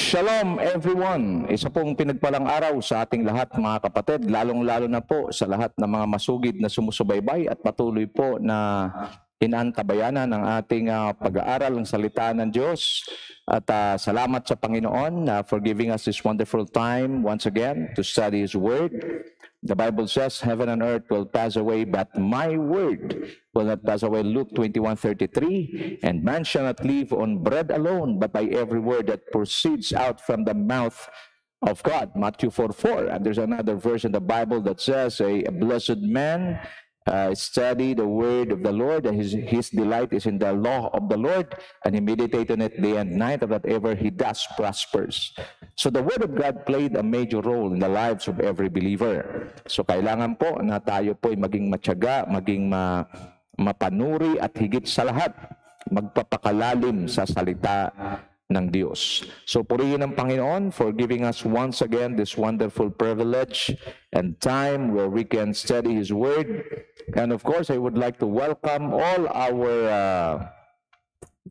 Shalom everyone! Isa pong pinagpalang araw sa ating lahat mga kapatid, lalong-lalo na po sa lahat ng mga masugid na sumusubaybay at patuloy po na inaantabayanan ng ating pag-aaral ng salita ng Diyos. At salamat sa Panginoon for giving us this wonderful time once again to study His Word. The Bible says, heaven and earth will pass away, but my word will not pass away. Luke 21:33, and man shall not live on bread alone, but by every word that proceeds out from the mouth of God. Matthew 4:4. And there's another verse in the Bible that says, a blessed man study the word of the Lord, and his delight is in the law of the Lord, and he meditate on it day and night, and whatever he does prospers. So the word of God played a major role in the lives of every believer. So kailangan po na tayo po ay maging matyaga, maging mapanuri, at higit sa lahat, magpapakalalim sa salita ng Diyos. So purihin ang Panginoon for giving us once again this wonderful privilege and time where we can study His Word. And of course, I would like to welcome all our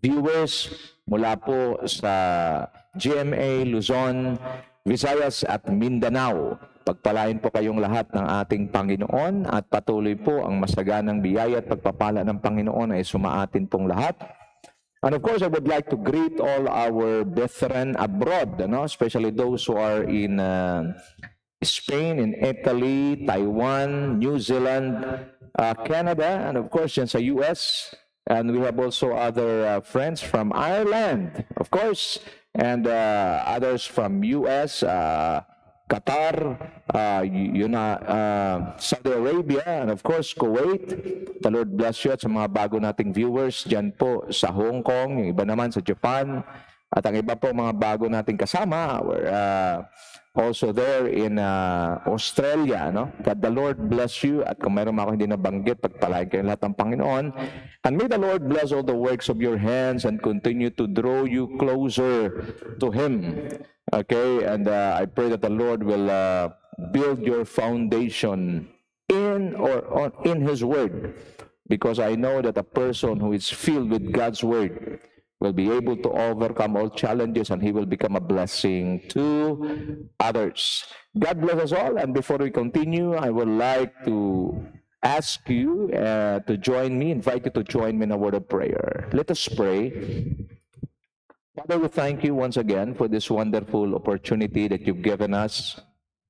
viewers mula po sa GMA, Luzon, Visayas at Mindanao. Pagpalain po kayong lahat ng ating Panginoon at patuloy po ang masaganang biyaya at pagpapala ng Panginoon ay sumaatin pong lahat. And of course, I would like to greet all our brethren abroad, especially those who are in Spain, in Italy, Taiwan, New Zealand, Canada, and of course, sa US. And we have also other friends from Ireland, of course, and others from US, Qatar, Saudi Arabia, and of course, Kuwait. The Lord bless you at sa mga bago nating viewers dyan po sa Hong Kong, yung iba naman sa Japan, at ang iba po mga bago nating kasama, we're also there in Australia. God the Lord bless you, at kung mayroon ako hindi nabanggit, pagpalain kayo lahat ng Panginoon. And may the Lord bless all the works of your hands and continue to draw you closer to Him. Okay, and I pray that the Lord will build your foundation in His Word, because I know that a person who is filled with God's Word will be able to overcome all challenges, and he will become a blessing to others. God bless us all, and before we continue, I would like to ask you to join me, invite you to join me in a word of prayer. Let us pray. Father, we thank you once again for this wonderful opportunity that you've given us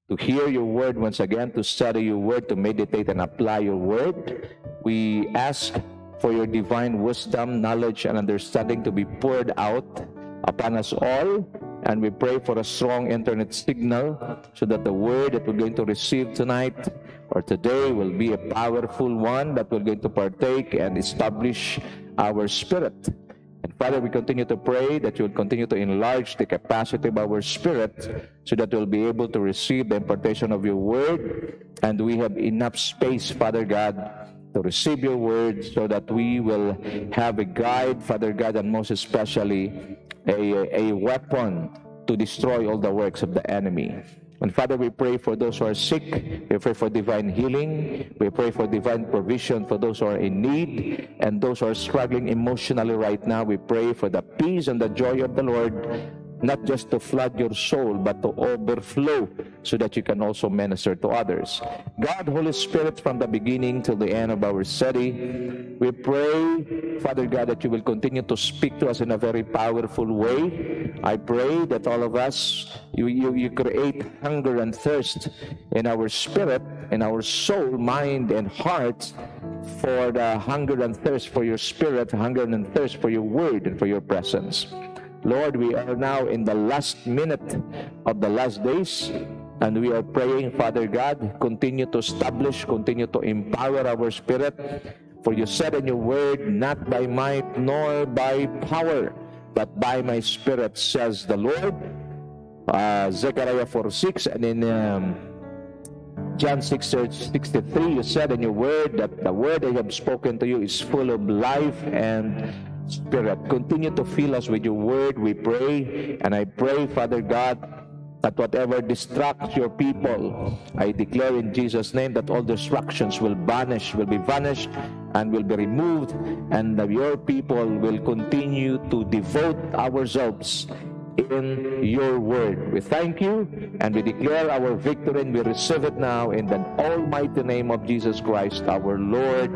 to hear your word once again, to study your word, to meditate and apply your word. We ask for your divine wisdom, knowledge, and understanding to be poured out upon us all. And we pray for a strong internet signal so that the word that we're going to receive tonight or today will be a powerful one that we're going to partake and establish our spirit. And Father, we continue to pray that you will continue to enlarge the capacity of our spirit so that we'll be able to receive the impartation of your word, and we have enough space, Father God, to receive your word so that we will have a guide, Father God, and most especially a weapon to destroy all the works of the enemy. And Father, we pray for those who are sick. We pray for divine healing. We pray for divine provision for those who are in need and those who are struggling emotionally right now. We pray for the peace and the joy of the Lord, not just to flood your soul, but to overflow so that you can also minister to others. God, Holy Spirit, from the beginning till the end of our study, we pray, Father God, that you will continue to speak to us in a very powerful way. I pray that all of us, you create hunger and thirst in our spirit, in our soul, mind, and heart for the hunger and thirst for your spirit, hunger and thirst for your word and for your presence. Lord, we are now in the last minute of the last days, and we are praying, Father God, continue to establish, continue to empower our spirit. For you said in your word, not by might nor by power, but by my spirit, says the Lord. Zechariah 4:6, and in John 6:63, you said in your word that the word I have spoken to you is full of life and Spirit. Continue to fill us with your word, we pray. And I pray, Father God, that whatever distracts your people, I declare in Jesus' name that all distractions will be vanished and will be removed, and that your people will continue to devote ourselves in your word. We thank you and we declare our victory and we receive it now in the almighty name of Jesus Christ, our Lord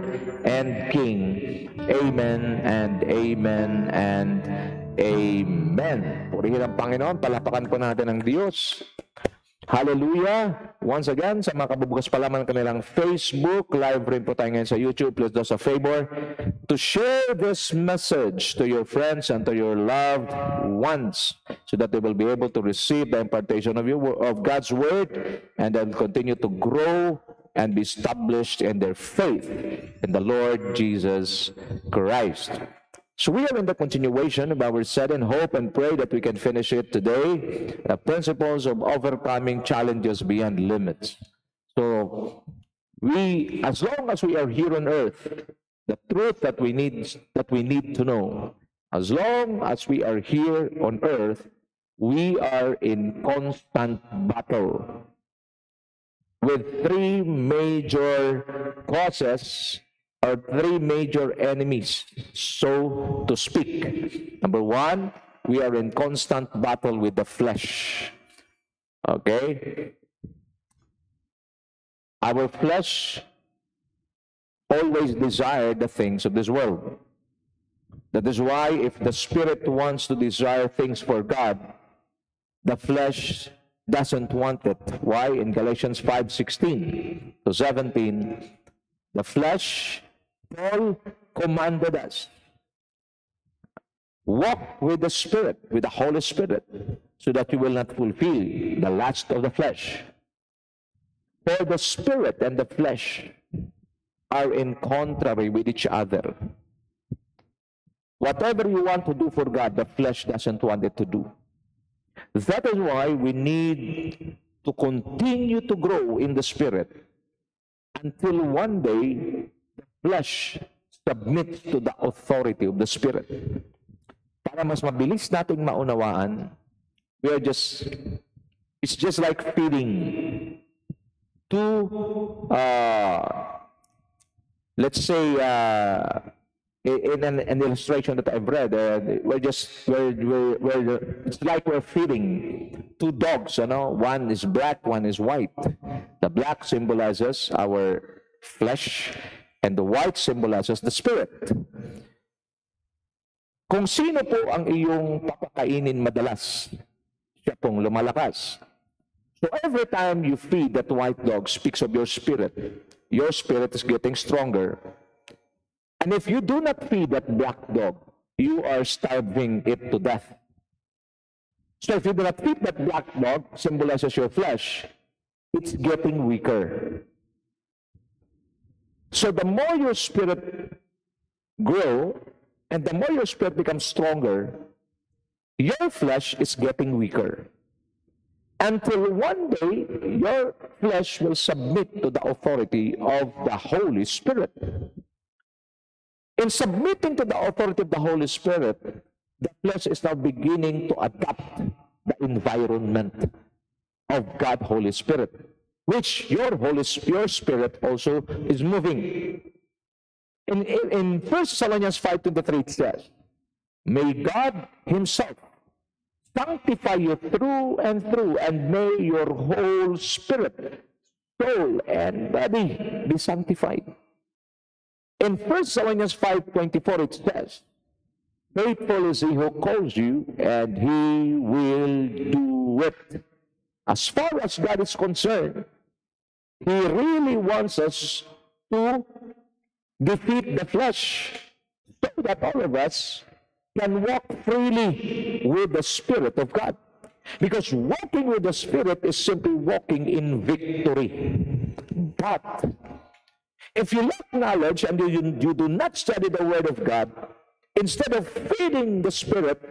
and King. Amen and amen and amen. Purihin ang Panginoon, palapakan po natin ang Diyos. Hallelujah! Once again, sa mga kabubukas pa lamang kanilang Facebook, live rin po tayo ngayon sa YouTube. Please do us a favor to share this message to your friends and to your loved ones so that they will be able to receive the impartation of God's Word and then continue to grow and be established in their faith in the Lord Jesus Christ. So we are in the continuation of our set and hope and pray that we can finish it today, the principles of overcoming challenges beyond limits. So as long as we are here on earth, the truth that we need to know, as long as we are here on earth, we are in constant battle with three major causes or three major enemies, so to speak. Number one, we are in constant battle with the flesh. Okay? Our flesh always desire the things of this world. That is why if the spirit wants to desire things for God, the flesh doesn't want it. Why? In Galatians 5:16 to 17, the flesh, Paul commanded us, walk with the Spirit, with the Holy Spirit, so that you will not fulfill the lust of the flesh. For the Spirit and the flesh are in contrary with each other. Whatever you want to do for God, the flesh doesn't want it to do. That is why we need to continue to grow in the Spirit until one day flesh submits to the authority of the Spirit. Para mas mabilis nating maunawaan, it's just like feeding two, let's say, in an illustration that I've read, it's like we're feeding two dogs, one is black, one is white. The black symbolizes our flesh, and the white symbolizes the Spirit. Kung sino po ang iyong papakainin madalas, siya pong lumalakas. So every time you feed that white dog speaks of your spirit is getting stronger. And if you do not feed that black dog, you are starving it to death. So if you do not feed that black dog, symbolizes your flesh, it's getting weaker. So the more your spirit grow, and the more your spirit becomes stronger, your flesh is getting weaker. Until one day, your flesh will submit to the authority of the Holy Spirit. In submitting to the authority of the Holy Spirit, the flesh is now beginning to adapt the environment of God, Holy Spirit, which your Spirit also is moving. In 1 Thessalonians 5:23 it says, may God Himself sanctify you through and through, and may your whole spirit, soul, and body be sanctified. In 1 Thessalonians 5:24 it says, faithful is He who calls you, and He will do it. As far as God is concerned, He really wants us to defeat the flesh so that all of us can walk freely with the Spirit of God. Because walking with the Spirit is simply walking in victory. But if you lack knowledge and you do not study the Word of God, instead of feeding the Spirit,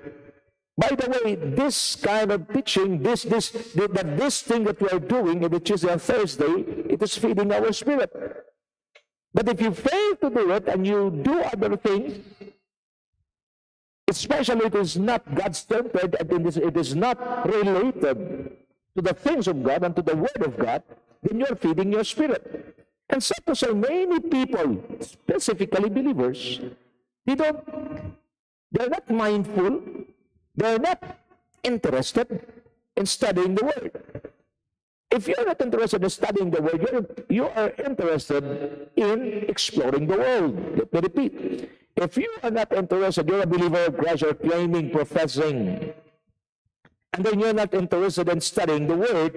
by the way, this kind of teaching, this thing that we are doing in the Tuesday and Thursday, it is feeding our spirit. But if you fail to do it and you do other things, especially it is not God-centered and it is not related to the things of God and to the Word of God, then you're feeding your spirit. And so many people, specifically believers, they're not mindful, they're not interested in studying the Word. If you're not interested in studying the Word, you are interested in exploring the world. Let me repeat. If you are not interested, you're a believer of Christ, you're claiming, professing, and then you're not interested in studying the Word,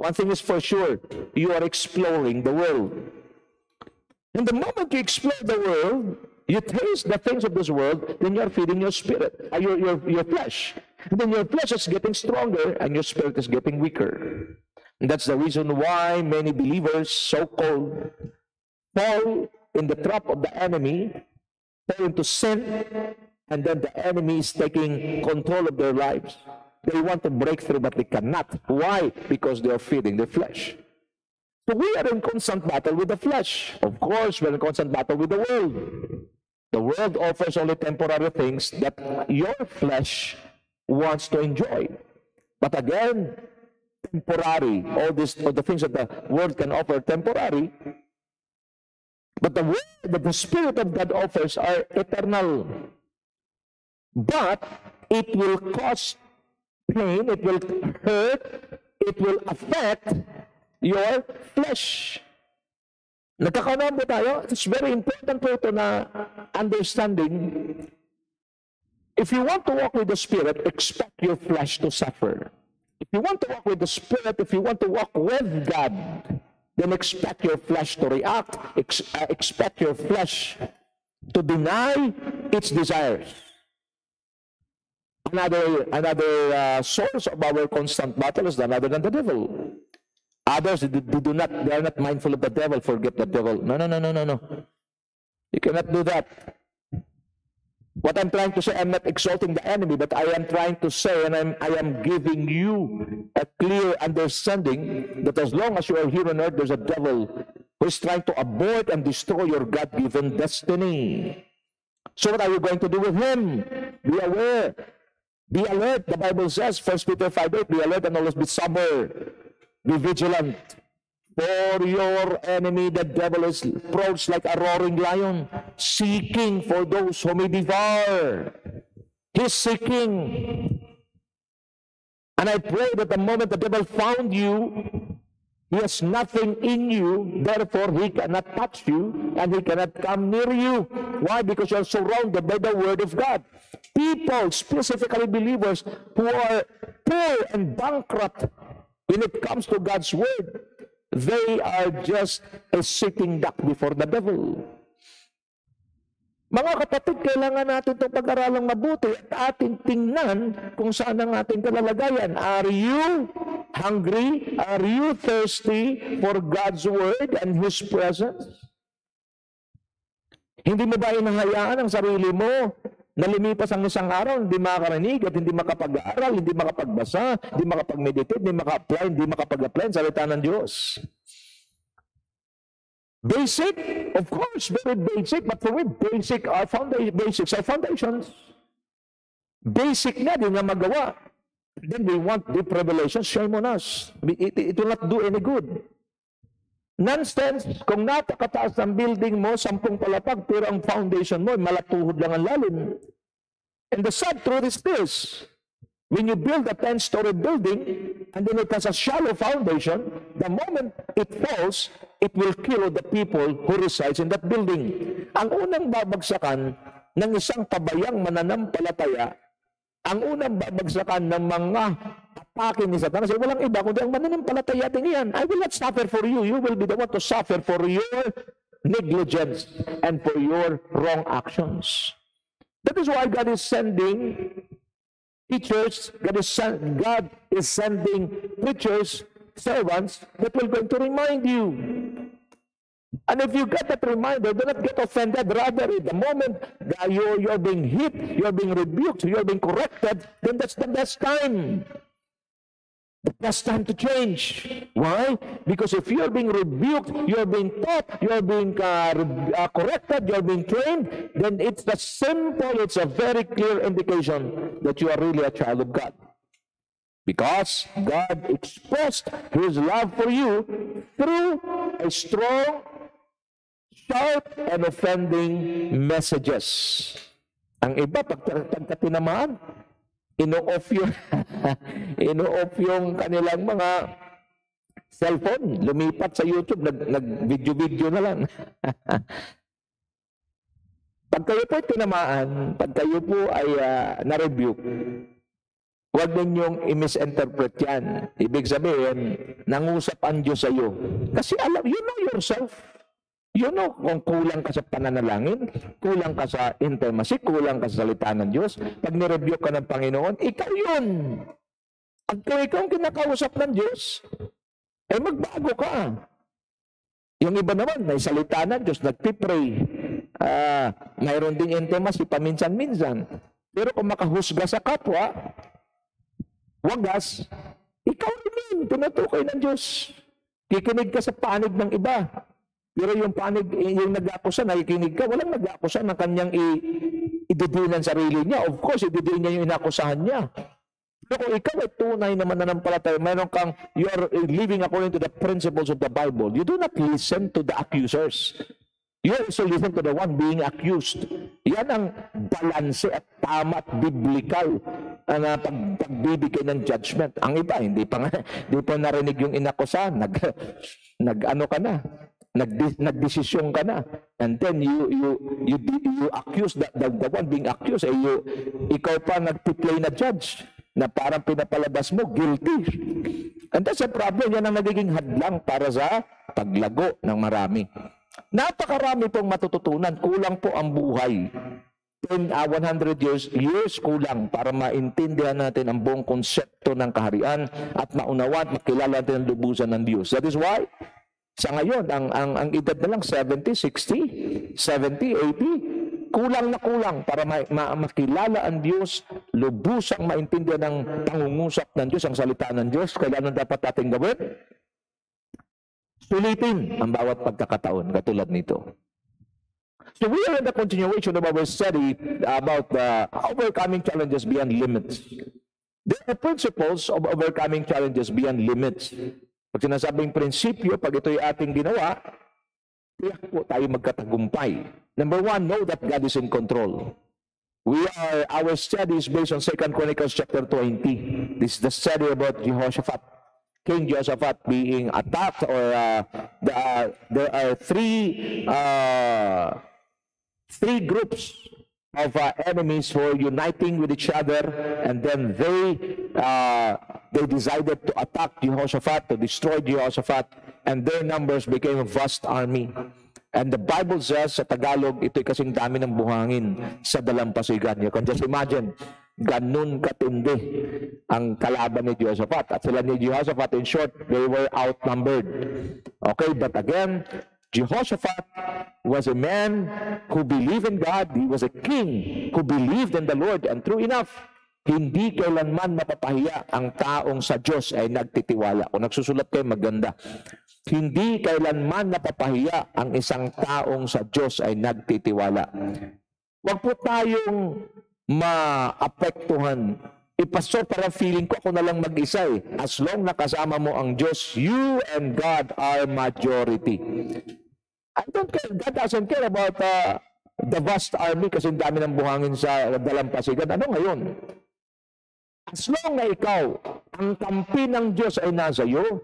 one thing is for sure, you are exploring the world. And the moment you explore the world, you taste the things of this world, then you're feeding your spirit, your flesh. And then your flesh is getting stronger and your spirit is getting weaker. And that's the reason why many believers, so-called, fall in the trap of the enemy, fall into sin, and then the enemy is taking control of their lives. They want to break through, but they cannot. Why? Because they are feeding their flesh. So we are in constant battle with the flesh. Of course, we're in constant battle with the world. The world offers only temporary things that your flesh wants to enjoy. But again, temporary. All the things that the world can offer are temporary. But the word that the Spirit of God offers are eternal. But it will cause pain, it will hurt, it will affect your flesh. Nagkakaroon ba tayo? It's very important po ito na understanding. If you want to walk with the Spirit, expect your flesh to suffer. If you want to walk with the Spirit, if you want to walk with God, then expect your flesh to react, expect your flesh to deny its desires. Another source of our constant battle is none other than the devil. Others, they are not mindful of the devil, forget the devil. No. You cannot do that. What I'm trying to say, I'm not exalting the enemy, but I am trying to say, and I am giving you a clear understanding that as long as you are here on earth, there's a devil who is trying to abort and destroy your God-given destiny. So what are you going to do with him? Be aware. Be alert. The Bible says, 1 Peter 5:8, be alert and always be sober. Be vigilant. For your enemy, the devil, is approached like a roaring lion, seeking for those who may devour. He's seeking. And I pray that the moment the devil found you, he has nothing in you, therefore he cannot touch you, and he cannot come near you. Why? Because you are surrounded by the Word of God. People, specifically believers, who are poor and bankrupt when it comes to God's Word, they are just a sitting duck before the devil. Mga kapatid, kailangan natin itong pag-aralang mabuti at ating tingnan kung saan ang ating kalalagayan. Are you hungry? Are you thirsty for God's Word and His presence? Hindi mo ba inahayaan ang sarili mo na lumipas ang isang araw, hindi makakarinig at hindi makapag-aaral, hindi makapagbasa, hindi makapag-meditate, hindi maka-apply, hindi makapag-apply ang salita ng Diyos? Basic, of course, very basic, but for me, basics are foundations. Basic na, di nga magawa. Then we want deep revelation, shame on us. It will not do any good. Nonsense, kung napakataas ng building mo, 10 palapag, pero ang foundation mo, malatuhod lang ang lalim. And the sad truth is this, when you build a 10-story building, and then it has a shallow foundation, the moment it falls, it will kill the people who resides in that building. Ang unang babagsakan ng isang pabayang mananampalataya, ang unang babagsakan ng mga atake ni Satanas ay walang iba kundi ang mananampalataya ting iyan. I will not suffer for you. You will be the one to suffer for your negligence and for your wrong actions. That is why God is sending teachers, God is sending preachers, servants that will going to remind you. And if you get that reminder, do not get offended. Rather, the moment that you're being hit, you're being rebuked, you're being corrected, then that's the best time. The best time to change. Why? Because if you're being rebuked, you're being taught, you're being corrected, you're being trained, then it's a very clear indication that you are really a child of God. Because God expressed His love for you through a strong, sharp, and offending messages. Ang iba, pagka tinamaan, ino-off yung, ino-off yung kanilang mga cellphone. Lumipat sa YouTube, nag-video-video na lang. Pag kayo po tinamaan, pag kayo po ay na-rebuke, huwag ninyong i-misinterpret yan. Ibig sabihin, nangusap ang Diyos sa iyo. Kasi alam, you know yourself. You know kung kulang ka sa pananalangin, kulang ka sa intimacy, kulang ka sa salita ng Diyos. Pag nirebuke ka ng Panginoon, ikaw yun. Pag ikaw ang kinakausap ng Diyos, ay magbago ka. Yung iba naman, may salita ng Diyos, nagpipray. Mayroon ding intimacy, paminsan-minsan. Pero kung makahusga sa kapwa, wagas, ikaw rin, tinutukoy ng Diyos. Kikinig ka sa panig ng iba. Pero yung panig, yung nag-aakusa, nakikinig ka, walang nag-aakusa ng kanyang ididinan sarili niya. Of course, ididiin niya yung inakusahan niya. Pero kung ikaw ay tunay na mananampalataya, mayroon kang, you are living according to the principles of the Bible. You do not listen to the accusers. You also listen to the one being accused. Yan ang balanse at tama at biblical na pagbibigay ng judgment. Ang iba, hindi pa narinig yung inakusahan. Nag-ano ka na. Nagdesisyon ka na. And then you accuse the one being accused. Ikaw pa nagpi-play na judge na parang pinapalabas mo, guilty. And that's a problem. Yan ang nagiging hadlang para sa paglago ng marami. Napakarami pong matututunan. Kulang po ang buhay. 100 years kulang para maintindihan natin ang buong konsepto ng kaharian at maunawa at makilala natin ang lubusan ng Diyos. That is why, sa ngayon, ang edad na lang 70, 60, 70, 80, kulang na kulang para makilala ang Diyos, lubusang maintindihan ang pangungusap ng Diyos, ang salita ng Diyos. Kailan dapat natin gawin? Sulitin ang bawat pagkakataon, katulad nito. So we are in the continuation of our study about overcoming challenges beyond limits. There are principles of overcoming challenges beyond limits. Pag sinasabing prinsipyo, pag ito'y ating ginawa, tiyak po tayo magkatagumpay. Number one, know that God is in control. Our study is based on 2 Chronicles chapter 20. This is the study about Jehoshaphat. King Jehoshaphat being attacked, or there are three groups of enemies who are uniting with each other, and then they decided to attack Jehoshaphat, to destroy Jehoshaphat, and their numbers became a vast army. And the Bible says sa Tagalog, ito'y kasing dami ng buhangin sa dalampasigan. You can just imagine, ganun katindi ang kalaban ni Jehoshaphat. At sila ni Jehoshaphat, in short, they were outnumbered. Okay, but again, Jehoshaphat was a man who believed in God. He was a king who believed in the Lord. And true enough, hindi kailanman mapapahiya ang taong sa Diyos ay nagtitiwala. Kung nagsusulat kayo, maganda. Hindi kailanman napapahiya ang isang taong sa Diyos ay nagtitiwala. Huwag po tayong maapektuhan. Pastor, parang feeling ko ako na lang mag-isa eh. As long na kasama mo ang Diyos, you and God are majority. I don't care. God doesn't care about the vast army kasi dami ng buhangin sa dalampasigan. Ano ngayon? As long na ikaw, ang kampi ng Diyos ay nasa iyo,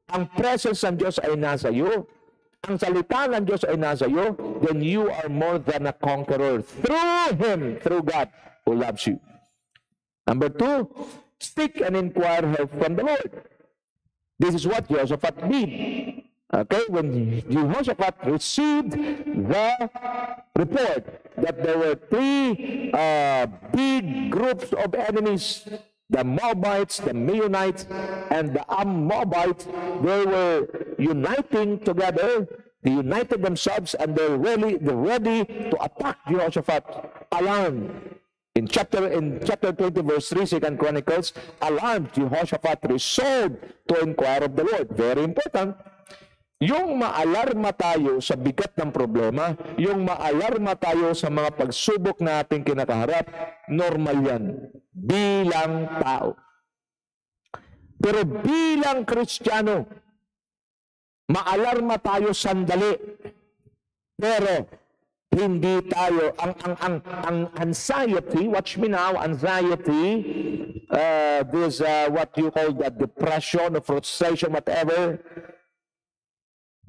ang presence ng Diyos ay nasa iyo, ang salita ng Diyos ay nasa iyo, then you are more than a conqueror through Him, through God who loves you. Number two, seek and inquire help from the Lord. This is what Jehoshaphat did. Okay, when Jehoshaphat received the report that there were three big groups of enemies, the Moabites, the Meunites, and the Moabites, they were uniting together. They united themselves, and they're ready to attack Jehoshaphat. Alarmed. In chapter 20, verse 3, 2 Chronicles, alarmed, Jehoshaphat resolved to inquire of the Lord. Very important. Yung maalarma tayo sa bigat ng problema, yung maalarma tayo sa mga pagsubok na ating kinakaharap, normal yan. Bilang tao. Pero bilang Kristiyano, maalarma tayo sandali. Pero Hindi tayo, ang anxiety, watch me now, anxiety, this, what you call the depression or frustration, whatever,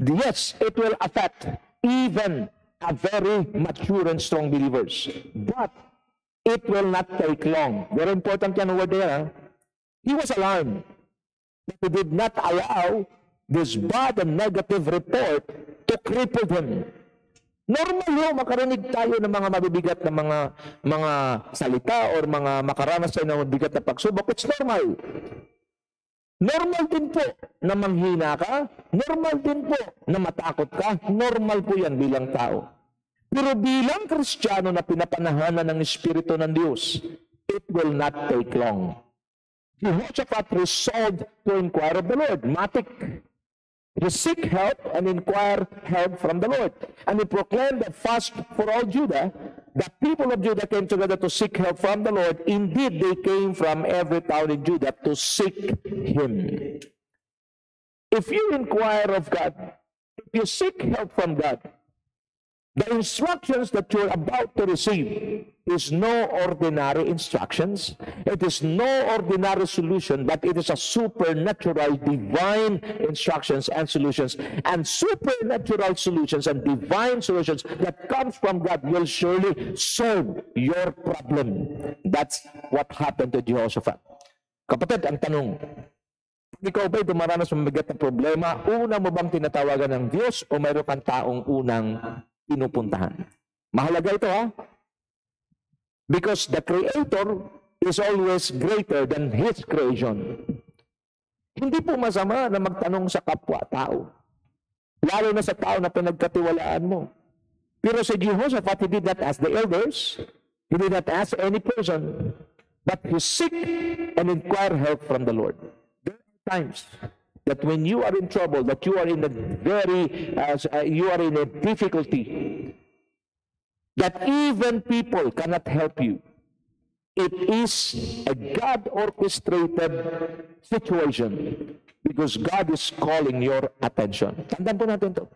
yes, it will affect even a very mature and strong believers. But it will not take long. Very important yan word there. He was alarmed. But he did not allow this bad and negative report to cripple him. Normal yun, makarinig tayo ng mga mabibigat na mga salita or mga makaranas tayo ng mabigat na pagsubok. It's normal. Normal din po na manghina ka. Normal din po na matakot ka. Normal po yan bilang tao. Pero bilang Kristiyano na pinapanahanan ng Espiritu ng Diyos, it will not take long. Jehoshaphat resolved to inquire of the Lord. Matik. He seek help and inquire help from the Lord. And he proclaimed a fast for all Judah. The people of Judah came together to seek help from the Lord. Indeed, they came from every town in Judah to seek Him. If you inquire of God, if you seek help from God, the instructions that you're about to receive is no ordinary instructions. It is no ordinary solution, but it is a supernatural, divine instructions and solutions. And supernatural solutions and divine solutions that comes from God will surely solve your problem. That's what happened to Jehoshaphat. Kapatid, ang tanong, ikaw ba'y dumaranas sa mabigat na problema, una mo bang tinatawagan ng Diyos o mayroon kang taong unang pinupuntahan? Mahalaga ito, ha? Because the Creator is always greater than His creation. Hindi po masama na magtanong sa kapwa-tao. Lalo na sa tao na pinagkatiwalaan mo. Pero si Jehoshaphat, he did not ask the elders. He did not ask any person. But he seek and inquire help from the Lord. There are times that when you are in trouble, that you are in a you are in a difficulty, that even people cannot help you. It is a God-orchestrated situation because God is calling your attention. Tandaan po natin to.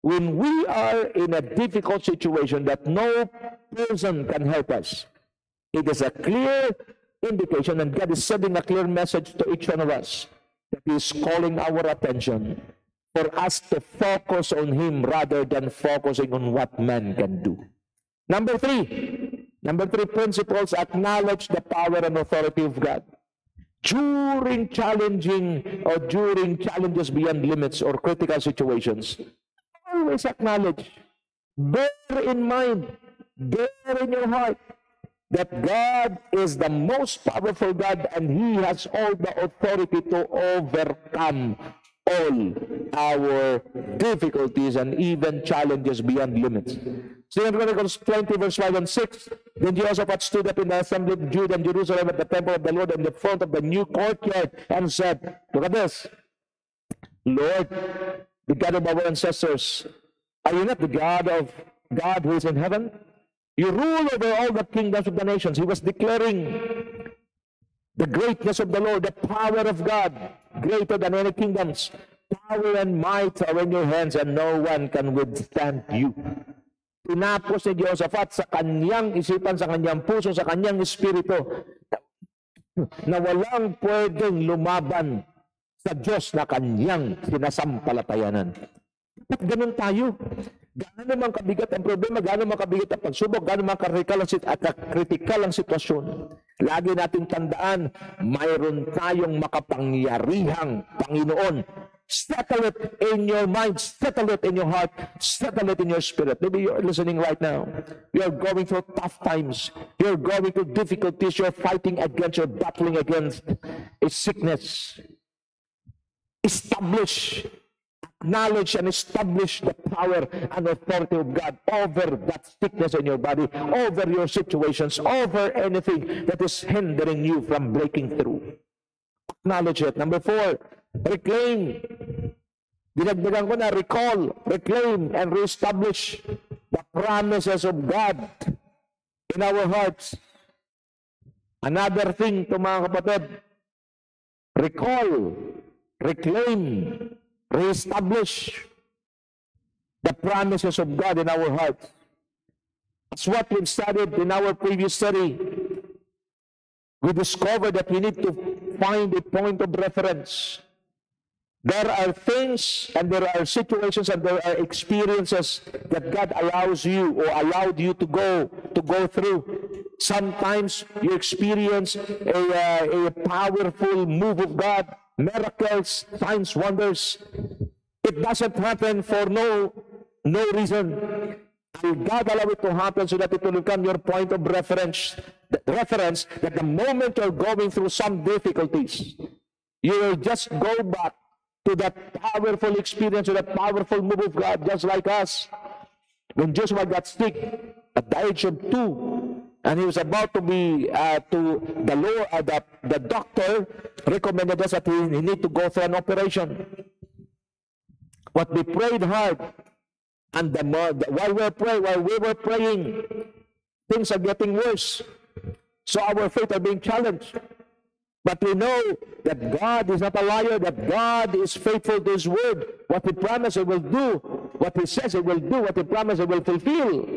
When we are in a difficult situation that no person can help us, it is a clear indication, and God is sending a clear message to each one of us, that He is calling our attention for us to focus on Him rather than focusing on what man can do. Number three principles, acknowledge the power and authority of God. During challenges beyond limits or critical situations, always acknowledge, bear in mind, bear in your heart, that God is the most powerful God and He has all the authority to overcome all our difficulties and even challenges beyond limits. 2 Chronicles 20 verse 5 and 6, then Jehoshaphat stood up in the assembly of Judah and Jerusalem at the temple of the Lord in the front of the new courtyard and said, look at this, Lord, the God of our ancestors, are you not the God of God who is in heaven? You rule over all the kingdoms of the nations. He was declaring the greatness of the Lord, the power of God, greater than any kingdoms. Power and might are in your hands, and no one can withstand you. Tinapos ni Jehoshaphat sa kanyang isipan, sa kanyang puso, sa kanyang espiritu, na walang pwedeng lumaban sa Diyos na kanyang sinasampalatayanan. At ganun tayo. Gaano man kabigat ang problema, gaano man kabigat ang pagsubok, gaano man kritikal ang sitwasyon, lagi nating tandaan, mayroon tayong makapangyarihang Panginoon. Settle it in your mind, settle it in your heart, settle it in your spirit. Maybe you're listening right now. You're going through tough times. You're going through difficulties. You're fighting against, you're battling against a sickness. Acknowledge and establish the power and authority of God over that sickness in your body, over your situations, over anything that is hindering you from breaking through. Acknowledge it. Number 4, reclaim. Dinagdagan ko na, recall, reclaim, and reestablish the promises of God in our hearts. Another thing to mga kapatid, recall, reclaim, reestablish the promises of God in our hearts. As what we've studied in our previous study, we discovered that we need to find a point of reference. There are things and there are situations and there are experiences that God allows you or allowed you to go through. Sometimes you experience a powerful move of God, miracles, signs, wonders. It doesn't happen for no reason. God allow it to happen so that it will become your point of reference that the moment you're going through some difficulties, you will just go back to that powerful experience, to that powerful move of God, just like us. When Joshua got sick at the age of 2, and he was about to be the doctor recommended us that he need to go through an operation. But we prayed hard, and while we were praying, things are getting worse. So our faith are being challenged. But we know that God is not a liar, that God is faithful to His word. What He promised He will do, what He says He will do, what He promised He will fulfill.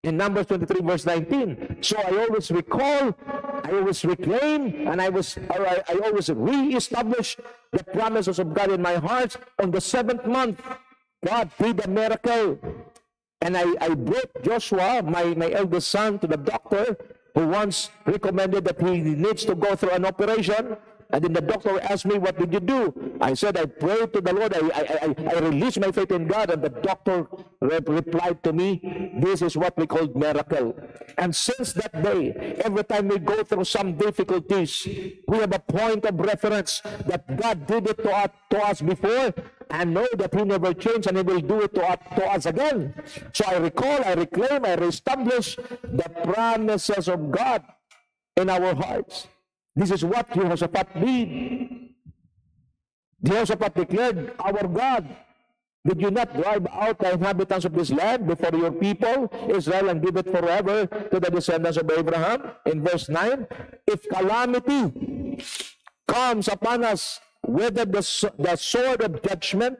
In Numbers 23 verse 19. So I always recall, I always reclaim, and I always re-establish the promises of God in my heart. On the 7th month, God did a miracle. And I brought Joshua, my eldest son, to the doctor, who once recommended that he needs to go through an operation. And then the doctor asked me, what did you do? I said, I prayed to the Lord. I released my faith in God. And the doctor replied to me, this is what we call miracle. And since that day, every time we go through some difficulties, we have a point of reference that God did it to us before, and know that He never changed, and He will do it to us again. So I recall, I reclaim, I reestablish the promises of God in our hearts. This is what Jehoshaphat did. Jehoshaphat declared, our God, did you not drive out the inhabitants of this land before your people, Israel, and give it forever to the descendants of Abraham? In verse 9, if calamity comes upon us, whether the sword of judgment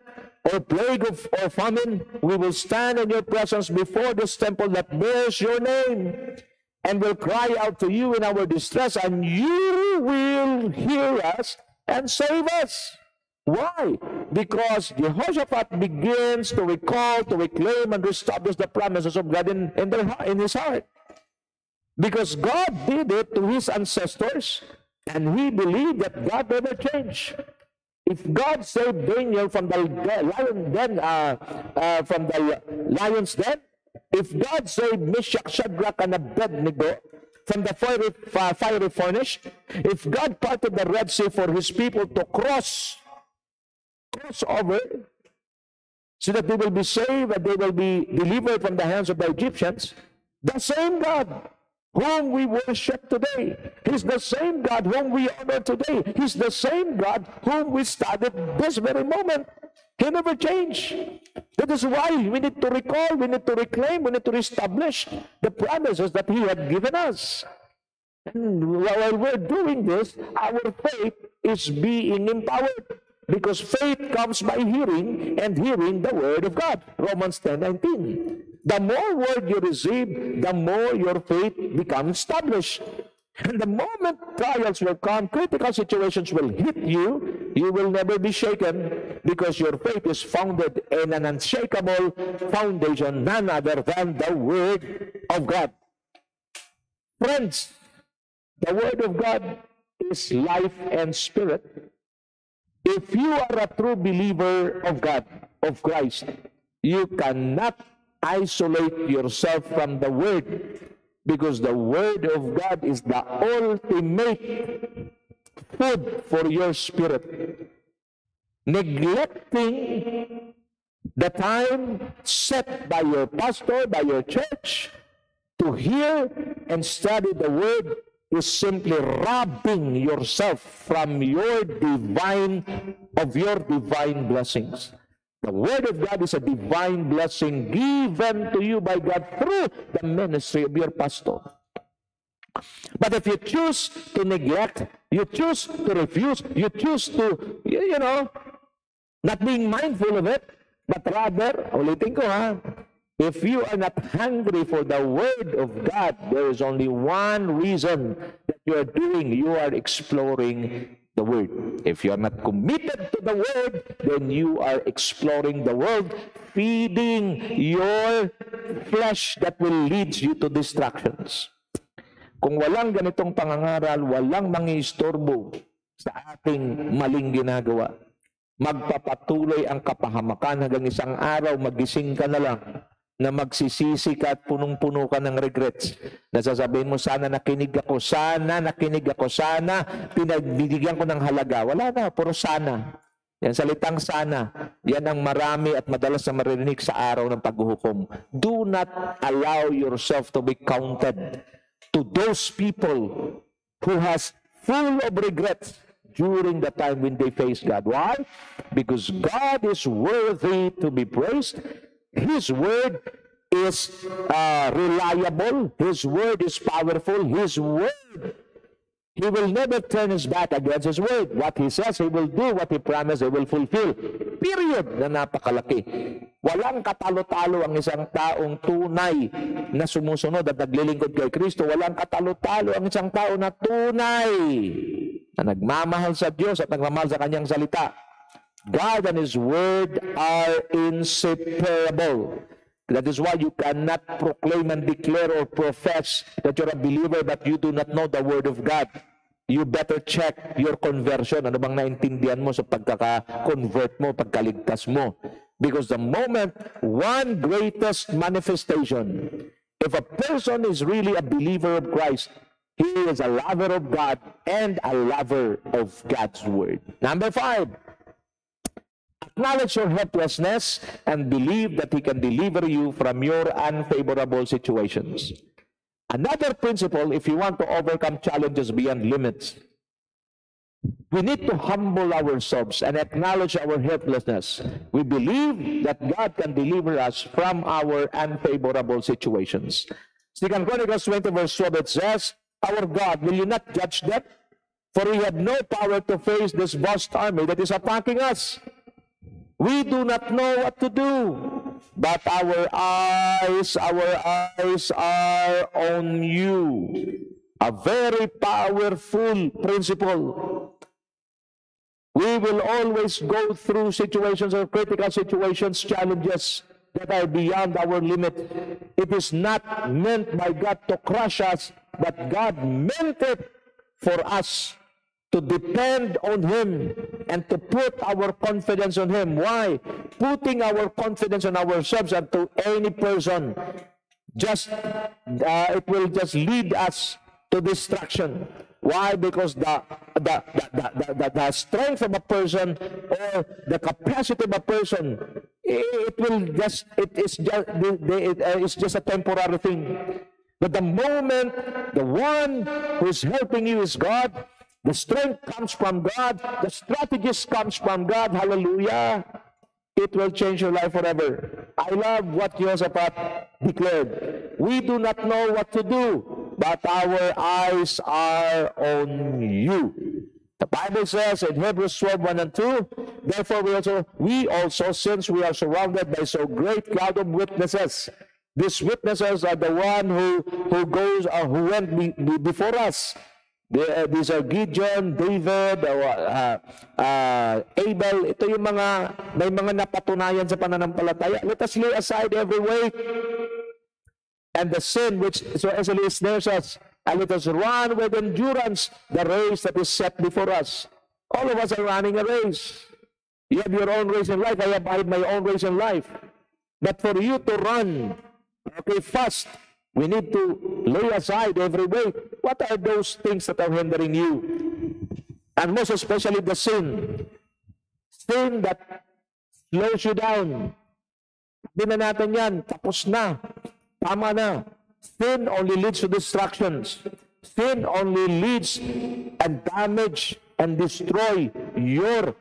or plague or famine, we will stand in your presence before this temple that bears your name, and will cry out to you in our distress, and you will hear us and save us. Why? Because Jehoshaphat begins to recall, to reclaim, and reestablish the promises of God in his heart. Because God did it to his ancestors, and he believed that God never changed. If God saved Daniel from the lion's den, if God saved Meshach, Shadrach, and Abednego from the fiery furnace, if God parted the Red Sea for His people to cross over, so that they will be saved and they will be delivered from the hands of the Egyptians, the same God whom we worship today, He's the same God whom we honor today, He's the same God whom we studied this very moment. He never changed. That is why we need to recall, we need to reclaim, we need to establish the promises that He had given us. And while we're doing this, our faith is being empowered. Because faith comes by hearing, and hearing the Word of God. Romans 10:19. The more Word you receive, the more your faith becomes established. And the moment trials will come, critical situations will hit you, you will never be shaken, because your faith is founded in an unshakable foundation, none other than the Word of God. Friends, the Word of God is life and spirit. If you are a true believer of God, of Christ, you cannot isolate yourself from the Word, because the Word of God is the ultimate food for your spirit. Neglecting the time set by your pastor, by your church, to hear and study the Word is simply robbing yourself from your divine blessings. The Word of God is a divine blessing given to you by God through the ministry of your pastor. But if you choose to neglect, you choose to refuse, you choose to, not being mindful of it, but rather, ulitin ko If you are not hungry for the Word of God, there is only one reason that you are doing. You are exploring the Word. If you are not committed to the Word, then you are exploring the world, feeding your flesh that will lead you to distractions. Kung walang ganitong pangangaral, walang mangiistorbo sa ating maling ginagawa. Magpapatuloy ang kapahamakan hanggang isang araw, magising ka na lang na magsisisi ka at punong-puno ka ng regrets. Nasasabihin mo, sana nakinig ako, sana pinagbibigyan ko ng halaga. Wala na, puro sana. Yan salitang sana, yan ang marami at madalas na marinig sa araw ng paghuhukom. Do not allow yourself to be counted to those people who has full of regrets during the time when they face God. Why? Because God is worthy to be praised. His word is reliable. His word is powerful. His word, He will never turn His back against His word. What He says, He will do. What He promised, He will fulfill. Period. Na napakalaki. Walang katalo-talo ang isang taong tunay na sumusunod at naglilingkod kay Kristo. Walang katalo-talo ang isang tao na tunay na nagmamahal sa Diyos at nagmamahal sa Kanyang salita. God and His Word are inseparable. That is why you cannot proclaim and declare or profess that you're a believer but you do not know the Word of God. You better check your conversion. Ano bang naintindihan mo sa pagkaka-convert mo, pagkaligtas mo? Because the moment, one greatest manifestation, if a person is really a believer of Christ, he is a lover of God and a lover of God's Word. Number 5. Acknowledge your helplessness and believe that He can deliver you from your unfavorable situations. Another principle, if you want to overcome challenges beyond limits, we need to humble ourselves and acknowledge our helplessness. We believe that God can deliver us from our unfavorable situations. 2 Chronicles 20 verse 12, it says, Our God, will you not judge them? For we have no power to face this vast army that is attacking us. We do not know what to do, but our eyes are on you. A very powerful principle. We will always go through situations or critical situations, challenges that are beyond our limit. It is not meant by God to crush us, but God meant it for us to depend on Him and to put our confidence on Him. Why? Putting our confidence on ourselves and to any person, it will just lead us to destruction. Why? Because the strength of a person or the capacity of a person, it's just a temporary thing. But the moment the one who is helping you is God, the strength comes from God, the strategies comes from God, hallelujah, it will change your life forever. I love what Jehoshaphat declared. We do not know what to do, but our eyes are on you. The Bible says in Hebrews 12:1 and 2, therefore we also, since we are surrounded by so great cloud of witnesses, these witnesses are the one who went before us. These are Gideon, David, Abel. Ito yung may mga napatunayan sa pananampalataya. Let us lay aside every weight and the sin which so easily snares us, and let us run with endurance the race that is set before us. All of us are running a race. You have your own race in life. I have my own race in life. But for you to run, fast, we need to lay aside every weight. What are those things that are hindering you? And most especially the sin. Sin that slows you down. Hindi na natin yan. Tapos na. Tama na. Sin only leads to distractions. Sin only leads and damage and destroy your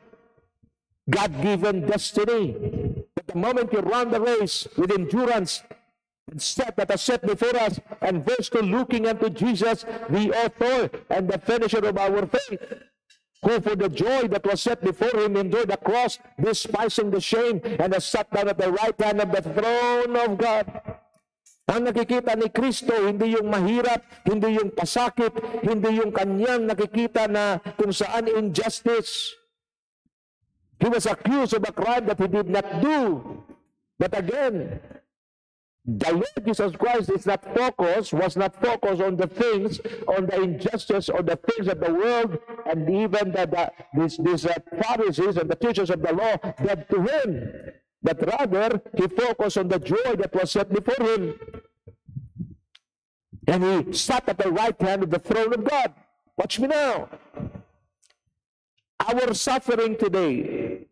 God-given destiny. But the moment you run the race with endurance, that are set before us, and verse 2, looking unto Jesus, the author and the finisher of our faith. who for the joy that was set before him endured the cross, despising the shame, and has sat down at the right hand of the throne of God. Ang nakikita ni Kristo, hindi yung mahirap, hindi yung pasakit, hindi yung kanyang nakikita na kung saan injustice. He was accused of a crime that he did not do. But again, the Lord Jesus Christ was not focused on the things, on the injustice, on the things of the world, and even these Pharisees and the teachers of the law that to him. But rather, he focused on the joy that was set before him. And he sat at the right hand of the throne of God. Watch me now. Our suffering today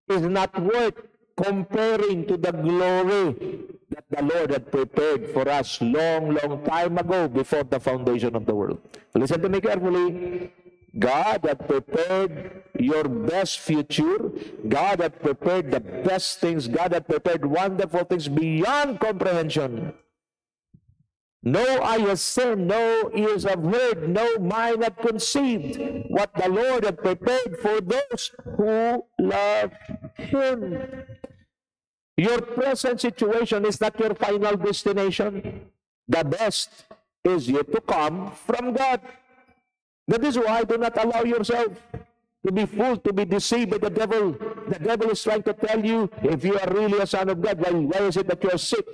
is not worth comparing to the glory that the Lord had prepared for us long time ago before the foundation of the world. Listen to me carefully. God had prepared your best future. God had prepared the best things. God had prepared wonderful things beyond comprehension. No eye has seen, no ears have heard, no mind have conceived what the Lord had prepared for those who love Him. Your present situation is not your final destination. The best is yet to come from God. That is why do not allow yourself to be fooled, to be deceived by the devil. The devil is trying to tell you, if you are really a son of God, why is it that you are sick?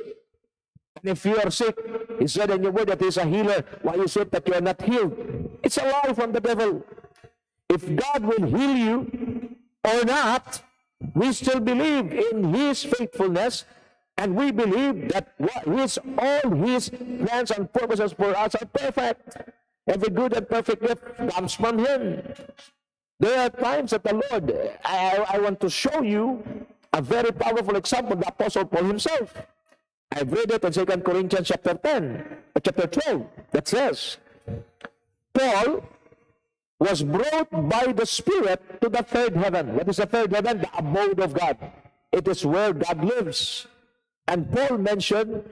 And if you are sick, he said in your word that he is a healer. Why is it that you are not healed? It's a lie from the devil. If God will heal you or not, we still believe in His faithfulness, and we believe that all His plans and purposes for us are perfect. Every good and perfect gift comes from Him. There are times that the Lord, I want to show you a very powerful example, the Apostle Paul himself. I've read it in 2 Corinthians chapter 12, that says, Paul was brought by the Spirit to the third heaven. What is the third heaven? The abode of God. It is where God lives. And Paul mentioned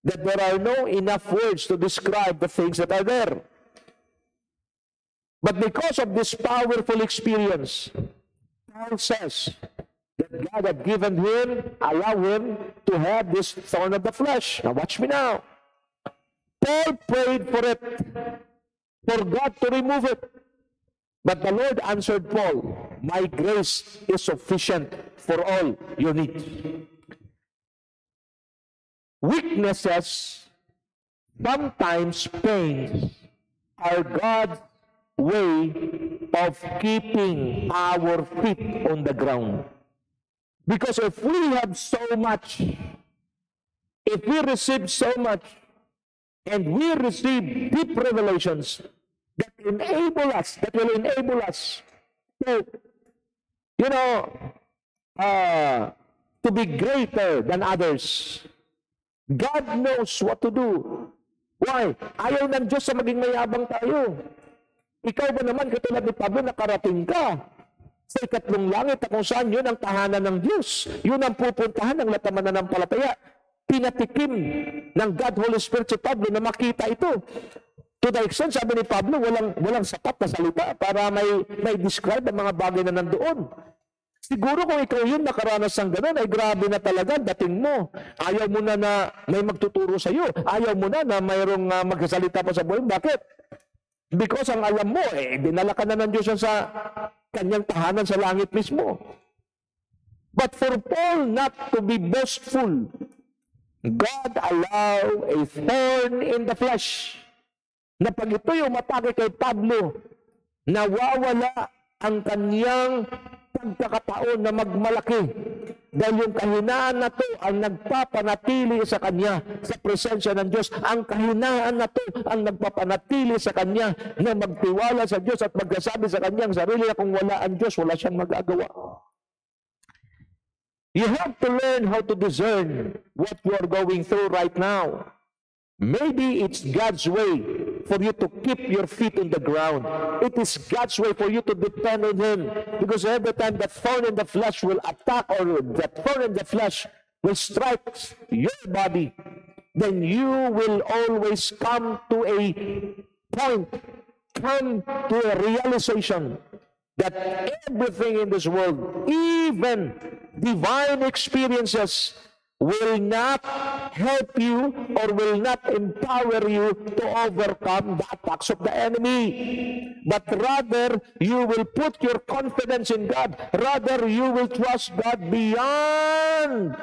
that there are no enough words to describe the things that are there. But because of this powerful experience, Paul says that God had given him, allowed him to have this thorn of the flesh. Now watch me now. Paul prayed for it, for God to remove it. But the Lord answered Paul, my grace is sufficient for all your needs. Weaknesses, sometimes pains, are God's way of keeping our feet on the ground. Because if we have so much, if we receive so much, and we receive deep revelations that will enable us to, to be greater than others. God knows what to do. Why? Ayaw ng Diyos sa maging mayabang tayo. Ikaw ba naman, katulad ni Pablo, nakarating ka sa ikatlong langit na kung saan yun ang tahanan ng Diyos. Yun ang pupuntahan ng lahat ng mananampalataya. Pinatikim ng God Holy Spirit si Pablo na makita ito. To the extent, sabi ni Pablo, walang sapat na salita para may describe ang mga bagay na nandoon. Siguro kung ikaw yun nakaranas ng gano'n, ay grabe na talaga dating mo. Ayaw mo na may magtuturo sa iyo. Ayaw mo na mayroong magsasalita pa sa buhay. Bakit? Because ang alam mo, dinala ka na ng Diyos sa kanyang tahanan sa langit mismo. But for Paul not to be boastful, God allow a thorn in the flesh. Na pag ito yung matake kay Pablo, nawawala ang kanyang pagkakataon na magmalaki. Dahil yung kahinaan na to ang nagpapanatili sa kanya sa presensya ng Diyos. Ang kahinaan na to ang nagpapanatili sa kanya na magtiwala sa Diyos at magsasabi sa kanyang sarili na kung wala ang Diyos, wala siyang magagawa. You have to learn how to discern what you are going through right now. Maybe it's God's way for you to keep your feet on the ground. It is God's way for you to depend on Him. Because every time the thorn in the flesh will attack, or the thorn in the flesh will strike your body, then you will always come to a point come to a realization that everything in this world, even divine experiences, will not help you or will not empower you to overcome the attacks of the enemy. But rather, you will put your confidence in God. Rather, you will trust God beyond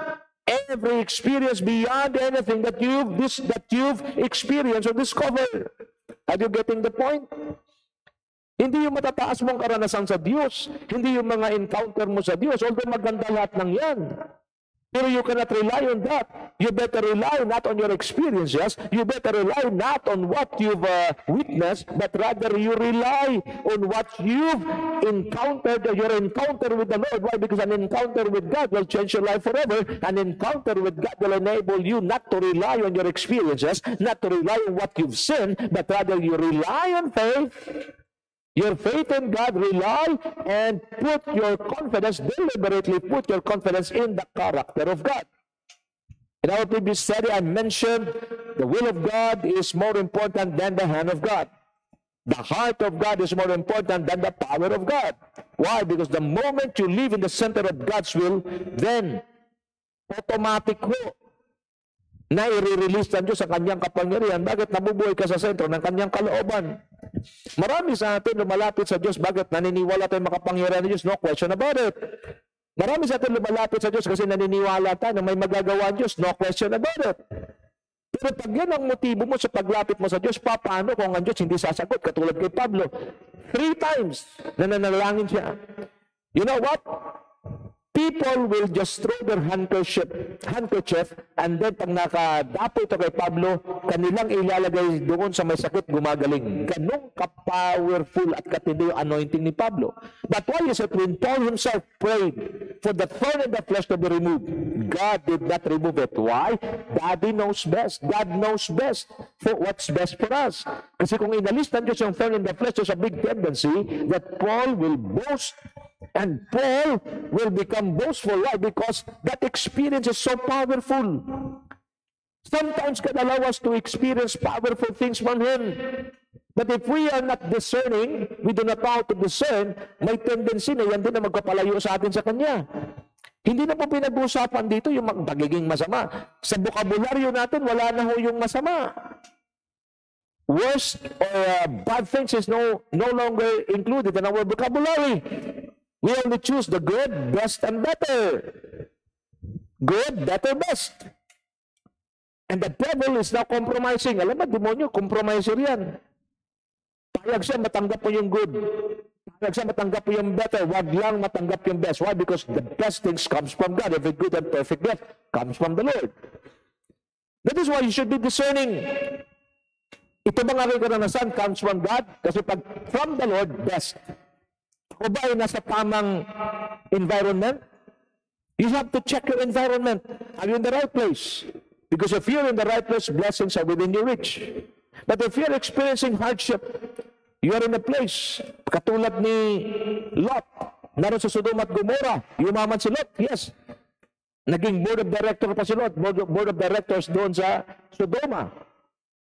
every experience, beyond anything that you've experienced or discovered. Are you getting the point? Hindi yung matataas mong karanasan sa Diyos, hindi yung mga encounter mo sa Diyos, although maganda lahat ng yan. Pero you cannot rely on that. You better rely not on your experiences. You better rely not on what you've witnessed, but rather you rely on what you've encountered, your encounter with the Lord. Why? Because an encounter with God will change your life forever. An encounter with God will enable you not to rely on your experiences, not to rely on what you've seen, but rather you rely on faith. Your faith in God, rely and put your confidence, deliberately put your confidence in the character of God. In our previous study, I mentioned the will of God is more important than the hand of God. The heart of God is more important than the power of God. Why? Because the moment you live in the center of God's will, then automatic ho na i-release ng Diyos sa kanyang kapangyarihan. Bakit nabubuhay ka sa sentro ng kanyang kalooban? Marami sa atin lumalapit sa Diyos. Bakit? Naniniwala tayo makapangyarihan ng Diyos. No question about it. Marami sa atin lumalapit sa Diyos kasi naniniwala tayo na may magagawa ang Diyos. No question about it. Pero pag yan ang motibo mo sa paglapit mo sa Diyos, paano kung ang Diyos hindi sasagot? Katulad kay Pablo. 3 times na nanalangin siya. You know what? People will just throw their handkerchief and then pag nakadapo ito kay Pablo, kanilang ilalagay doon sa may sakit, gumagaling. Ganong ka-powerful at katindi yung anointing ni Pablo. But why is it when Paul himself prayed for the thorn in the flesh to be removed, God did not remove it? Why? Daddy knows best. God knows best for what's best for us. Kasi kung inalis ng Diyos yung thorn in the flesh, there's a big tendency that Paul will boast. And Paul will become boastful. Why? Because that experience is so powerful. Sometimes God allows us to experience powerful things from Him. But if we are not discerning, we do not know how to discern, may tendency na yan din na magkapalayo sa atin sa Kanya. Hindi na po pinag-uusapan dito yung pagiging masama. Sa bokabularyo natin, wala na ho yung masama. Worst or bad things is no longer included in our vocabulary. We only choose the good, best, and better. Good, better, best. And the devil is now compromising. Alam mo, demonyo, compromiser yan. Payag siya matanggap po yung good. Payag siya matanggap po yung better. Wag lang matanggap yung best. Why? Because the best things comes from God. Every good and perfect gift comes from the Lord. That is why you should be discerning. Ito bang aking karanasan comes from God? Kasi pag from the Lord, best. O ba ay nasa tamang environment? You have to check your environment. Are you in the right place? Because if you're in the right place, blessings are within your reach. But if you're experiencing hardship, you are in a place, katulad ni Lot, naroon sa Sodom at Gomorrah, yumaman si Lot, yes. Naging board of director pa si Lot, board of directors doon sa Sodoma.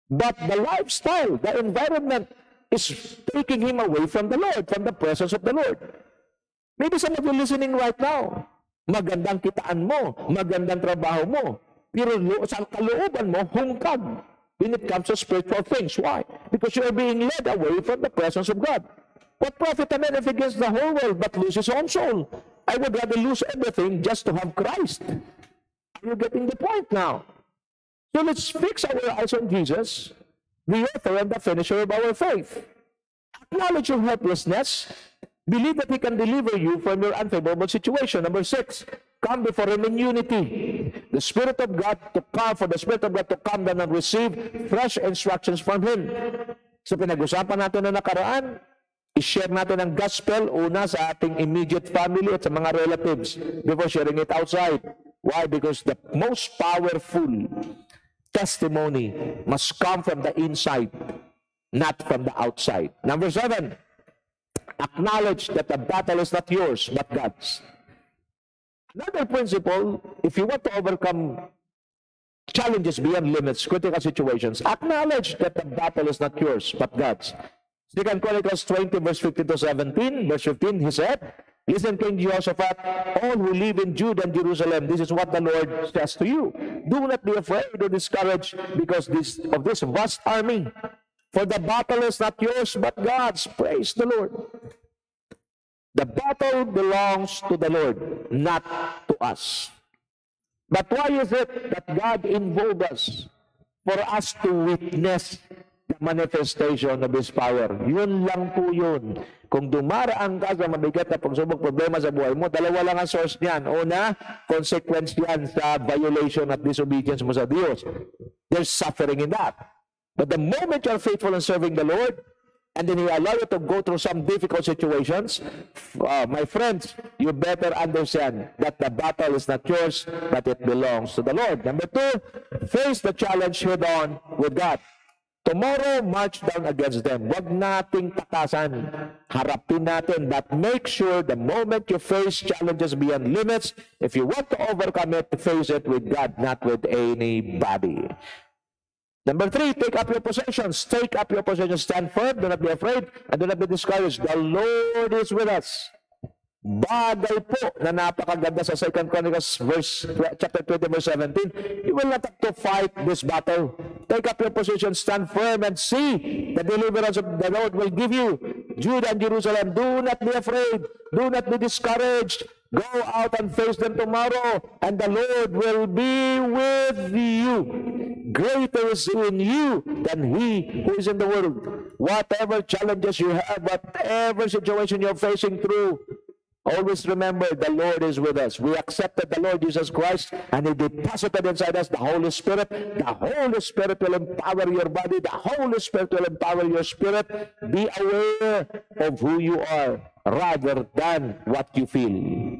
But the lifestyle, the environment, is taking him away from the Lord, from the presence of the Lord. Maybe some of you listening right now, magandang kitaan mo, magandang trabaho mo, pero sa kalooban mo, hungkag when it comes to spiritual things. Why? Because you are being led away from the presence of God. What profit a man if he gains the whole world but loses his own soul? I would rather lose everything just to have Christ. Are you getting the point now? So let's fix our eyes on Jesus, the author and the finisher of our faith. Acknowledge your helplessness. Believe that He can deliver you from your unfavorable situation. Number 6, come before Him in unity. The Spirit of God to come, for the Spirit of God to come down and receive fresh instructions from Him. So pinag-usapan natin na nakaraan, i-share natin ang gospel una sa ating immediate family at sa mga relatives before sharing it outside. Why? Because the most powerful testimony must come from the inside, not from the outside. Number 7, acknowledge that the battle is not yours, but God's. Another principle, if you want to overcome challenges beyond limits, critical situations, acknowledge that the battle is not yours, but God's. 2 Chronicles 20, verse 15 to 17, verse 15, he said, listen, King Jehoshaphat, all who live in Judah and Jerusalem, this is what the Lord says to you. Do not be afraid or discouraged because of this vast army. For the battle is not yours, but God's. Praise the Lord. The battle belongs to the Lord, not to us. But why is it that God involved us? For us to witness the manifestation of His power. Yun lang po yun. Kung dumaraan ka sa mabigat na pagsubok problema sa buhay mo, dalawa lang ang source niyan. Una, consequence yan sa violation at disobedience mo sa Diyos. There's suffering in that. But the moment you're faithful in serving the Lord, and then He allow you to go through some difficult situations, my friends, you better understand that the battle is not yours, but it belongs to the Lord. Number two, face the challenge head-on with God. Tomorrow, march down against them. Huwag nating takasan. Harapin natin. But make sure the moment you face challenges beyond limits, if you want to overcome it, face it with God, not with anybody. Number three, take up your possessions. Take up your possessions. Stand firm. Do not be afraid. And do not be discouraged. The Lord is with us. Bagay po na napakaganda sa 2 Chronicles chapter 20, verse 17. You will not have to fight this battle. Take up your position, stand firm, and see the deliverance of the Lord will give you. Judah and Jerusalem, do not be afraid. Do not be discouraged. Go out and face them tomorrow, and the Lord will be with you. Greater is in you than he who is in the world. Whatever challenges you have, whatever situation you're facing through, always remember the Lord is with us. We accepted the Lord Jesus Christ and He deposited inside us the Holy Spirit. The Holy Spirit will empower your body. The Holy Spirit will empower your spirit. Be aware of who you are rather than what you feel.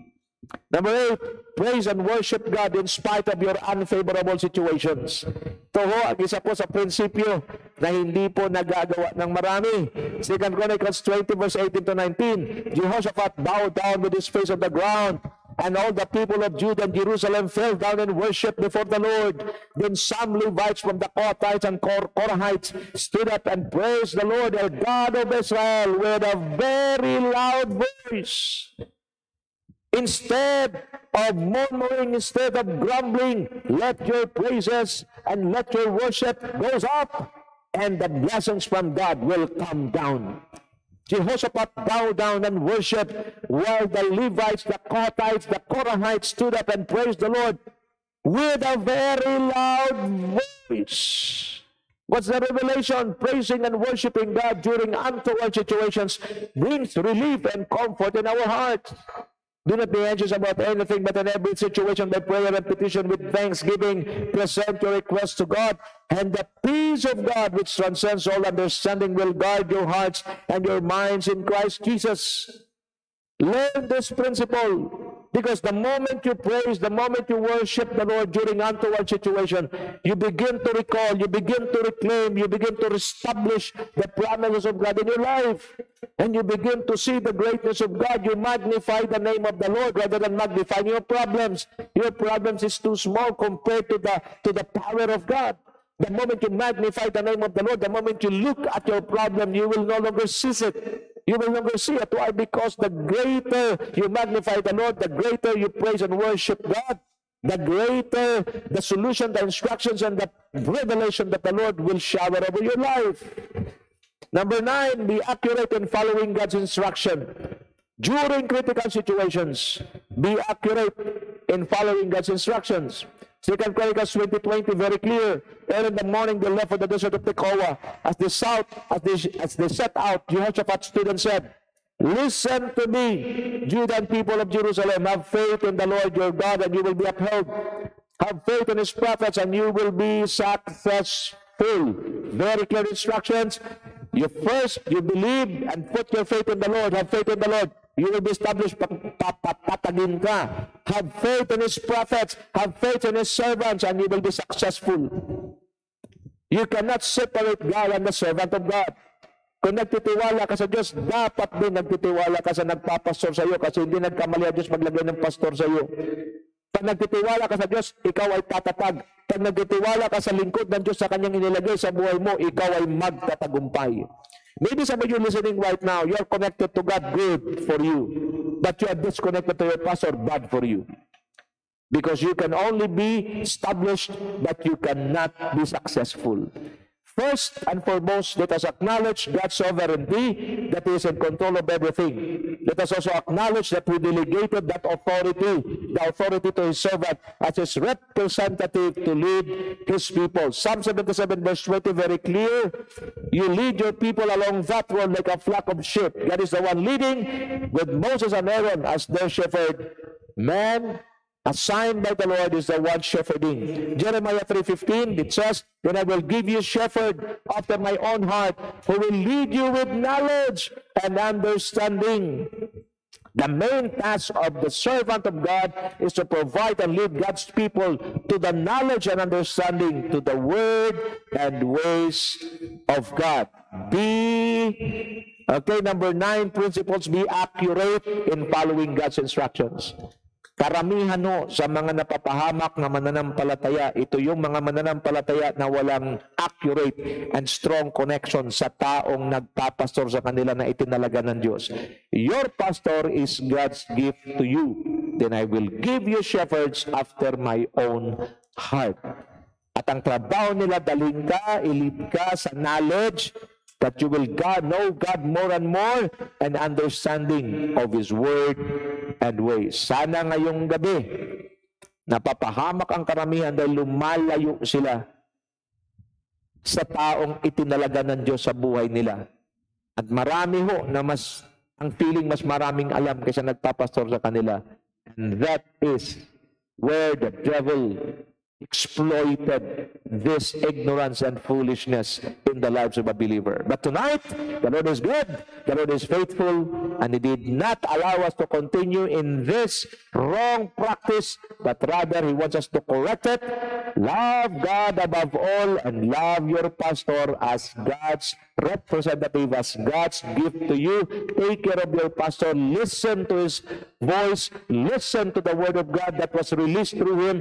Number 8, praise and worship God in spite of your unfavorable situations. Ito ho, ang isa po sa prinsipyo na hindi po nagagawa ng marami. 2 Chronicles 20, verse 18 to 19, Jehoshaphat bowed down with his face on the ground, and all the people of Judah and Jerusalem fell down and worshipped before the Lord. Then some Levites from the Kohathites and Korahites stood up and praised the Lord, the God of Israel, with a very loud voice. Instead of murmuring, instead of grumbling, let your praises and let your worship goes up, and the blessings from God will come down. Jehoshaphat bowed down and worshiped, while the Levites, the Kohathites, the Korahites stood up and praised the Lord with a very loud voice. What's the revelation? Praising and worshiping God during untoward situations brings relief and comfort in our hearts. Do not be anxious about anything, but in every situation by prayer and petition with thanksgiving, present your requests to God, and the peace of God, which transcends all understanding, will guard your hearts and your minds in Christ Jesus. Learn this principle, because the moment you praise, the moment you worship the Lord during untoward situation, you begin to recall, you begin to reclaim, you begin to establish the promises of God in your life. And you begin to see the greatness of God. You magnify the name of the Lord rather than magnifying your problems. Your problems is too small compared to the power of God. The moment you magnify the name of the Lord, the moment you look at your problem, you will no longer see it. You will no longer see it. Why? Because the greater you magnify the Lord, the greater you praise and worship God, the greater the solution, the instructions, and the revelation that the Lord will shower over your life. Number 9, be accurate in following God's instruction. During critical situations, be accurate in following God's instructions. 2 Chronicles 20:20, very clear. Early in the morning, they left for the desert of Tekoa. As they set out, Jehoshaphat stood and said, listen to me, Judah and people of Jerusalem. Have faith in the Lord your God, and you will be upheld. Have faith in His prophets, and you will be successful. Very clear instructions. You believe and put your faith in the Lord. Have faith in the Lord. You will be established. Papatagin ka. Have faith in His prophets. Have faith in His servants, and you will be successful. You cannot separate God and the servant of God. Kung nagtitiwala ka sa Diyos, dapat din nagtitiwala ka sa nagpapastor sa iyo, kasi hindi nagkamali ang Diyos maglagay ng pastor sa iyo. Pag nagtitiwala ka sa Diyos, ikaw ay tatatag. Pag nagtitiwala ka sa lingkod ng Diyos sa Kanyang inilagay sa buhay mo, ikaw ay magtatagumpay. Maybe some of you listening right now, you're connected to God, good for you. But you are disconnected to your pastor, bad for you. Because you can only be established, but you cannot be successful. First and foremost, let us acknowledge God's sovereignty, that He is in control of everything. Let us also acknowledge that He delegated that authority, the authority to His servant as His representative to lead His people. Psalm 77 verse 20, very clear. You lead your people along that road like a flock of sheep. God is the one leading with Moses and Aaron as their shepherd. Man assigned by the Lord is the one shepherding. Jeremiah 3:15, it says, then I will give you a shepherd after my own heart, who will lead you with knowledge and understanding. The main task of the servant of God is to provide and lead God's people to the knowledge and understanding, to the word and ways of God. Number 9, principles, be accurate in following God's instructions. Karamihan sa mga napapahamak na mananampalataya, ito yung mga mananampalataya na walang accurate and strong connection sa taong nagpapastor sa kanila na itinalaga ng Diyos. Your pastor is God's gift to you. Then I will give you shepherds after my own heart. At ang trabaho nila, daling ka, ilid ka sa knowledge, that you will know God more and more, and understanding of His Word and ways. Sana ngayong gabi, napapahamak ang karamihan dahil lumalayo sila sa taong itinalaga ng Diyos sa buhay nila. At marami na ang feeling mas maraming alam kaysa nagpapastor sa kanila. And that is where the devil exploited this ignorance and foolishness in the lives of a believer. But tonight, the Lord is good, the Lord is faithful, and He did not allow us to continue in this wrong practice, but rather He wants us to correct it. Love God above all, and love your pastor as God's representative, as God's gift to you. Take care of your pastor, listen to his voice, listen to the Word of God that was released through him,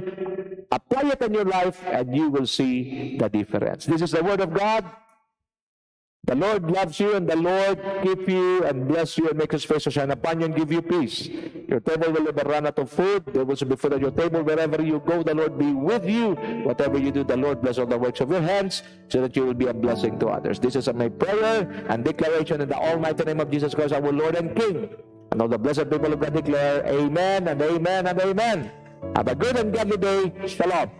apply it in your life, and you will see the difference. This is the Word of God. The Lord loves you, and the Lord keep you and bless you and make His face to shine upon you and give you peace. Your table will never run out of food. There will be food at your table. Wherever you go, the Lord be with you. Whatever you do, the Lord bless all the works of your hands, so that you will be a blessing to others. This is my prayer and declaration in the almighty name of Jesus Christ, our Lord and King. And all the blessed people of God declare, amen and amen and amen. Have a good and godly day. Shalom.